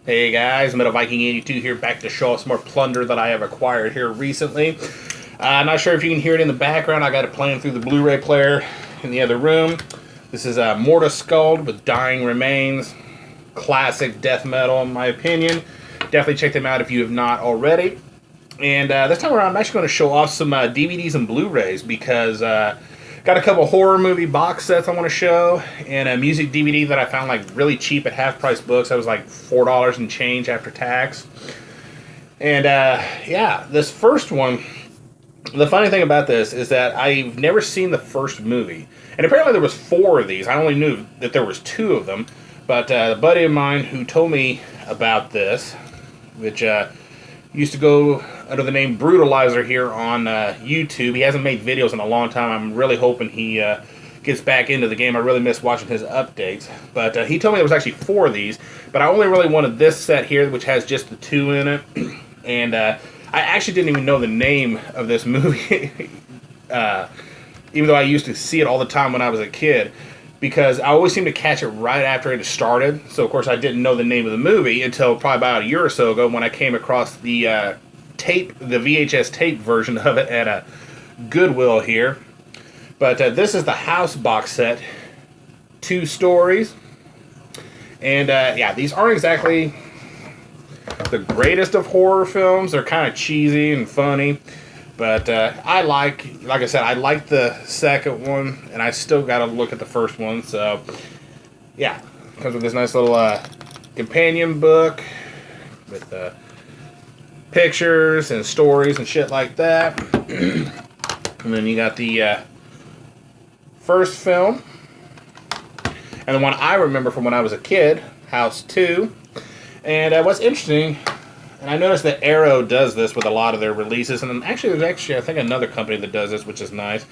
Hey guys, Metal Viking 82 here, back to show off some more plunder that I have acquired here recently. I'm not sure if you can hear it in the background. I got it playing through the Blu-ray player in the other room. This is Morta Skuld with Dying Remains. Classic death metal, in my opinion. Definitely check them out if you have not already. And this time around, I'm actually going to show off some DVDs and Blu-rays because got a couple horror movie box sets I want to show, and a music DVD that I found like really cheap at half-price books. That was like $4 and change after tax. And yeah, this first one, the funny thing about this is that I've never seen the first movie. And apparently there was 4 of these. I only knew that there was 2 of them. But a buddy of mine who told me about this, which used to go under the name Brutalizer here on YouTube. He hasn't made videos in a long time. I'm really hoping he gets back into the game. I really miss watching his updates. But he told me there was actually 4 of these. But I only really wanted this set here, which has just the 2 in it. And I actually didn't even know the name of this movie. Even though I used to see it all the time when I was a kid. Because I always seem to catch it right after it started. So, of course, I didn't know the name of the movie until probably about a year or so ago when I came across the the VHS tape version of it at a Goodwill here. But this is the House box set. 2 stories. And, yeah, these aren't exactly the greatest of horror films. They're kind of cheesy and funny. But I like I said, I like the second one, and I still got to look at the first one. So, yeah, comes with this nice little companion book with pictures and stories and shit like that. And then you got the first film, and the one I remember from when I was a kid, House 2. And what's interesting, and I noticed that Arrow does this with a lot of their releases, and there's actually I think another company that does this, which is nice,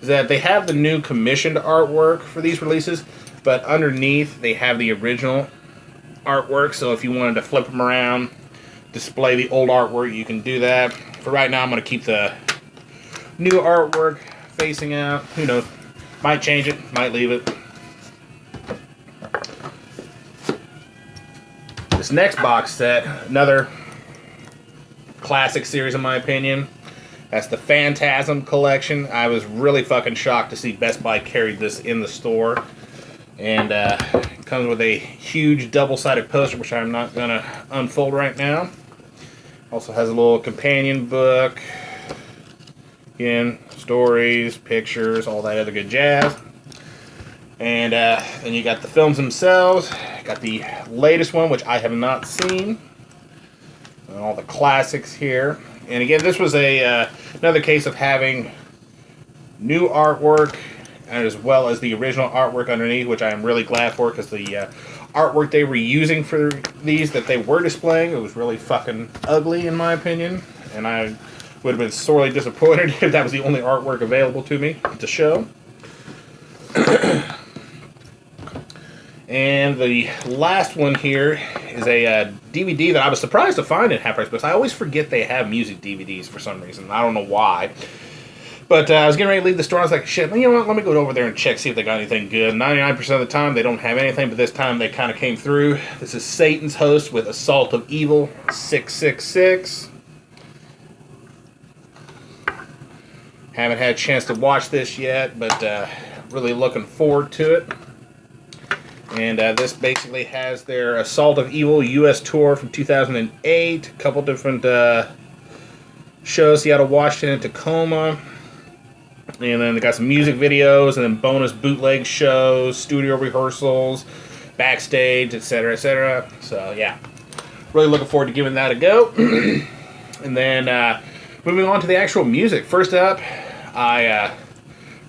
is that they have the new commissioned artwork for these releases, but underneath they have the original artwork, so if you wanted to flip them around, display the old artwork, you can do that. For right now, I'm going to keep the new artwork facing out. Who knows? Might change it, might leave it. This next box set, another classic series in my opinion. That's the Phantasm collection. I was really fucking shocked to see Best Buy carry this in the store. And it comes with a huge double-sided poster, which I'm not going to unfold right now. Also has a little companion book. Again, stories, pictures, all that other good jazz. And then you got the films themselves. Got the latest one, which I have not seen. And all the classics here. And again, this was another case of having new artwork as well as the original artwork underneath, which I am really glad for, because the artwork they were using for these that they were displaying, it was really fucking ugly in my opinion. And I would have been sorely disappointed if that was the only artwork available to me to show. And the last one here is a DVD that I was surprised to find in half-price books. I always forget they have music DVDs for some reason. I don't know why. But I was getting ready to leave the store. I was like, shit, you know what? Let me go over there and check, see if they got anything good. 99% of the time, they don't have anything, but this time they kind of came through. This is Satan's Host with Assault of Evil 666. Haven't had a chance to watch this yet, but really looking forward to it. And this basically has their Assault of Evil U.S. tour from 2008. A couple different shows, Seattle, Washington, Tacoma. And then they got some music videos and then bonus bootleg shows, studio rehearsals, backstage, etc., etc. So, yeah. Really looking forward to giving that a go. And then moving on to the actual music. First up, I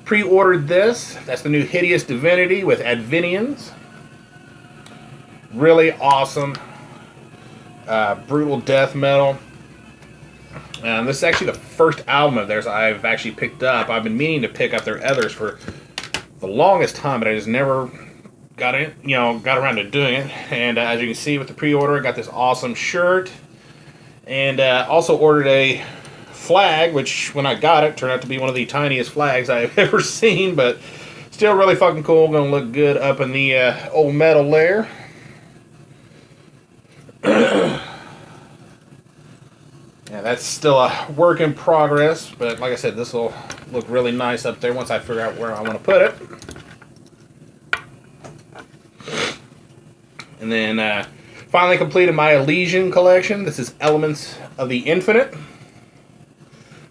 pre-ordered this. That's the new Hideous Divinity with Advenians. Really awesome, brutal death metal. And this is actually the first album of theirs I've actually picked up. I've been meaning to pick up their others for the longest time, but I just never got around to doing it. And as you can see with the pre-order, I got this awesome shirt, and also ordered a flag, which when I got it turned out to be one of the tiniest flags I've ever seen, but still really fucking cool. Gonna look good up in the old metal layer. Yeah, that's still a work in progress, but like I said, this will look really nice up there once I figure out where I want to put it. And then finally completed my Elysian collection. This is Elements of the Infinite.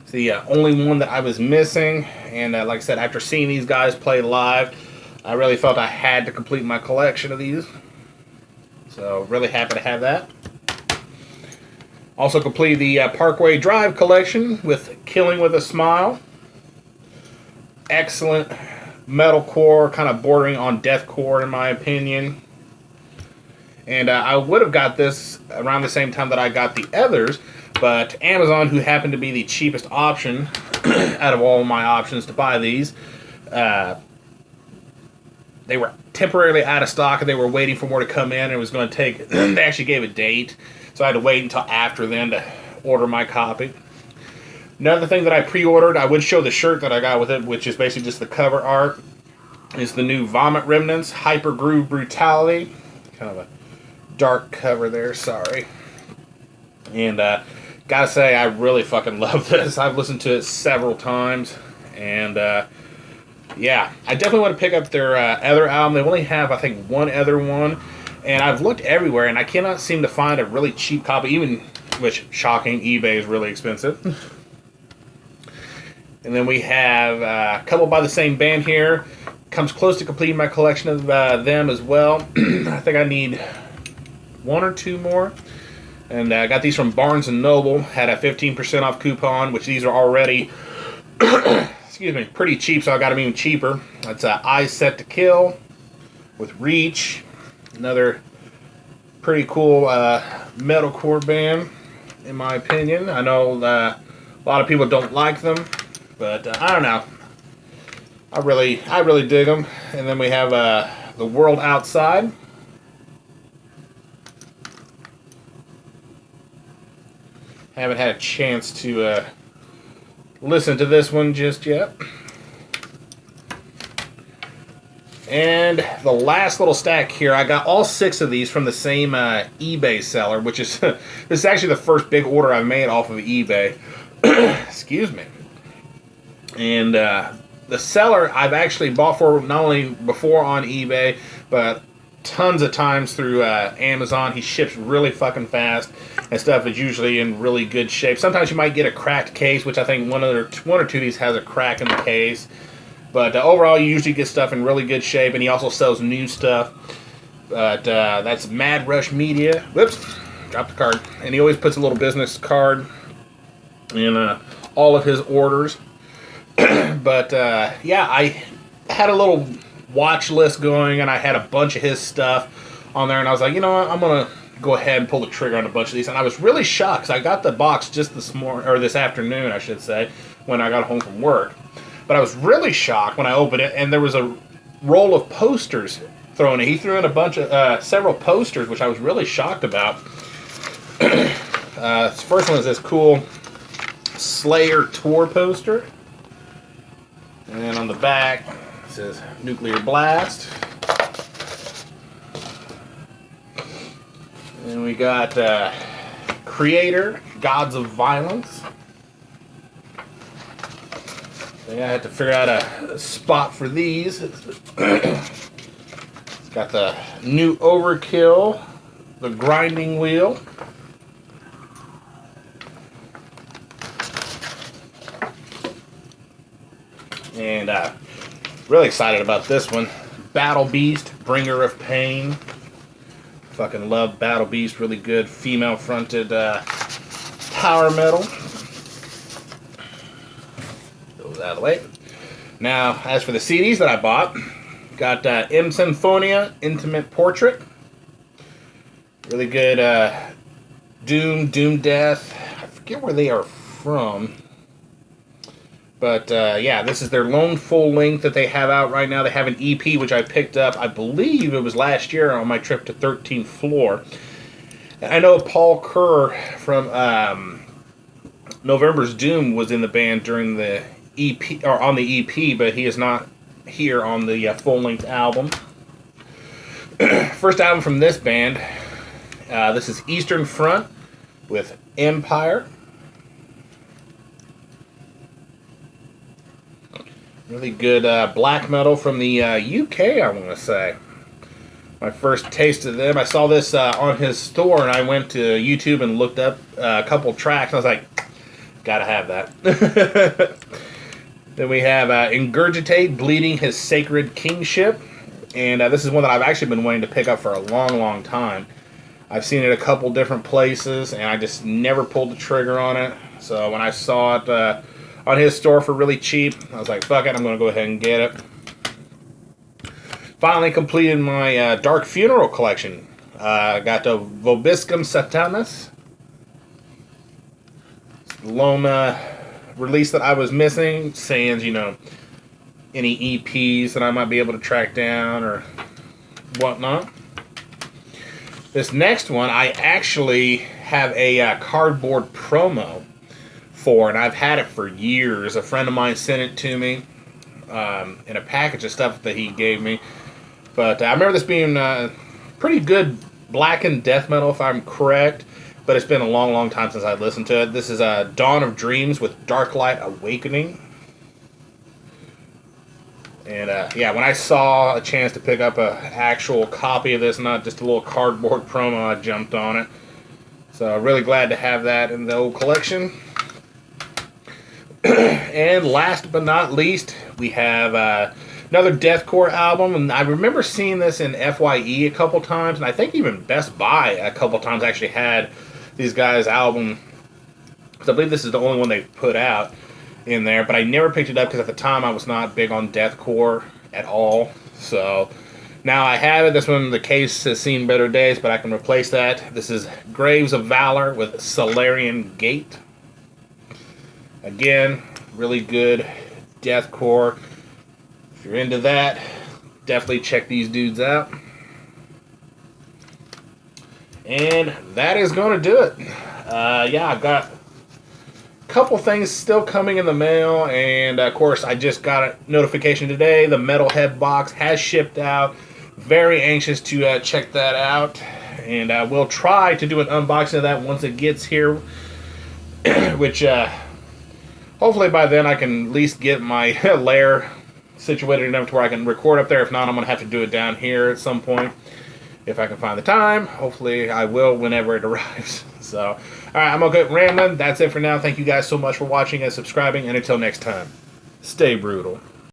It's the only one that I was missing, and like I said, after seeing these guys play live, I really felt I had to complete my collection of these. So really happy to have that. Also completed the Parkway Drive collection with Killing with a Smile. Excellent metalcore, kind of bordering on deathcore in my opinion. And I would have got this around the same time that I got the others, but Amazon, who happened to be the cheapest option out of all my options to buy these, they were temporarily out of stock, and they were waiting for more to come in, and it was going to take, they actually gave a date, so I had to wait until after then to order my copy. Another thing that I pre-ordered, I would show the shirt that I got with it, which is basically just the cover art, is the new Vomit Remnants Hyper Groove Brutality. Kind of a dark cover there, sorry. And gotta say, I really fucking love this. I've listened to it several times, and yeah, I definitely want to pick up their other album. They only have, I think, one other one, and I've looked everywhere, and I cannot seem to find a really cheap copy, even, which, shocking, eBay is really expensive. And then we have a couple by the same band here. Comes close to completing my collection of them as well. I think I need one or two more. And I got these from Barnes & Noble. Had a 15% off coupon, which these are already excuse me, pretty cheap, so I got them even cheaper. That's Eyes Set to Kill with Reach. Another pretty cool metalcore band, in my opinion. I know a lot of people don't like them, but I don't know. I really dig them. And then we have The World Outside. Haven't had a chance to listen to this one just yet. And the last little stack here, I got all 6 of these from the same eBay seller, which is this is actually the first big order I've made off of eBay. Excuse me. And the seller I've actually bought for not only before on eBay, but tons of times through Amazon. He ships really fucking fast, and stuff is usually in really good shape. Sometimes you might get a cracked case, which I think one or two of these has a crack in the case. But overall, you usually get stuff in really good shape, and he also sells new stuff. But that's Mad Rush Media. Whoops, dropped the card. And he always puts a little business card in all of his orders. But yeah, I had a little watch list going, and I had a bunch of his stuff on there, and I was like, you know what, I'm gonna go ahead and pull the trigger on a bunch of these. And I was really shocked, because I got the box just this morning, or this afternoon, I should say, when I got home from work. But I was really shocked when I opened it, and there was a roll of posters thrown in. He threw in a bunch of several posters, which I was really shocked about. This first one is this cool Slayer tour poster, and then on the back it says Nuclear Blast. And we got Creator, Gods of Violence. I had to figure out a spot for these. It's got the new Overkill, the Grinding Wheel. And really excited about this one. Battle Beast, Bringer of Pain. Fucking love Battle Beast. Really good female-fronted power metal. Out of the way. Now, as for the CDs that I bought, got M Symphonia Intimate Portrait. Really good Doom Death. I forget where they are from. But yeah, this is their lone full length that they have out right now. They have an EP, which I picked up, I believe it was last year on my trip to 13th Floor. And I know Paul Kerr from November's Doom was in the band during the EP, or on the EP, but he is not here on the full-length album. First album from this band This is Eastern Front with Empire. Really good black metal from the UK, I want to say. My first taste of them. I saw this on his store, and I went to YouTube and looked up a couple tracks. I was like, gotta have that. Then we have Ingurgitate, Bleeding His Sacred Kingship. And this is one that I've actually been wanting to pick up for a long, long time. I've seen it a couple different places, and I just never pulled the trigger on it. So when I saw it on his store for really cheap, I was like, fuck it, I'm going to go ahead and get it. Finally completed my Dark Funeral collection. Got the Vobiscum Satanas. Lone release that I was missing, sans, any EPs that I might be able to track down or whatnot. This next one I actually have a cardboard promo for, and I've had it for years. A friend of mine sent it to me in a package of stuff that he gave me. But I remember this being pretty good blackened death metal, if I'm correct. But it's been a long, long time since I listened to it. This is Dawn of Dreams with Darklight Awakening. And yeah, when I saw a chance to pick up an actual copy of this, not just a little cardboard promo, I jumped on it. So really glad to have that in the old collection. And last but not least, we have another deathcore album. And I remember seeing this in FYE a couple times, and I think even Best Buy a couple times actually had these guys' album, because I believe this is the only one they've put out in there, but I never picked it up because at the time I was not big on deathcore at all. So now I have it. This one, the case has seen better days, but I can replace that. This is Graves of Valor with Solarian Gate. Again, really good deathcore. If you're into that, definitely check these dudes out. And that is going to do it. Yeah, I've got a couple things still coming in the mail, and of course I just got a notification today. The Metalhead box has shipped out. Very anxious to check that out, and we'll try to do an unboxing of that once it gets here, which hopefully by then I can at least get my lair situated enough to where I can record up there. If not, I'm going to have to do it down here at some point. If I can find the time, hopefully I will whenever it arrives. So, all right, I'm going to get rambling. That's it for now. Thank you guys so much for watching and subscribing. And until next time, stay brutal.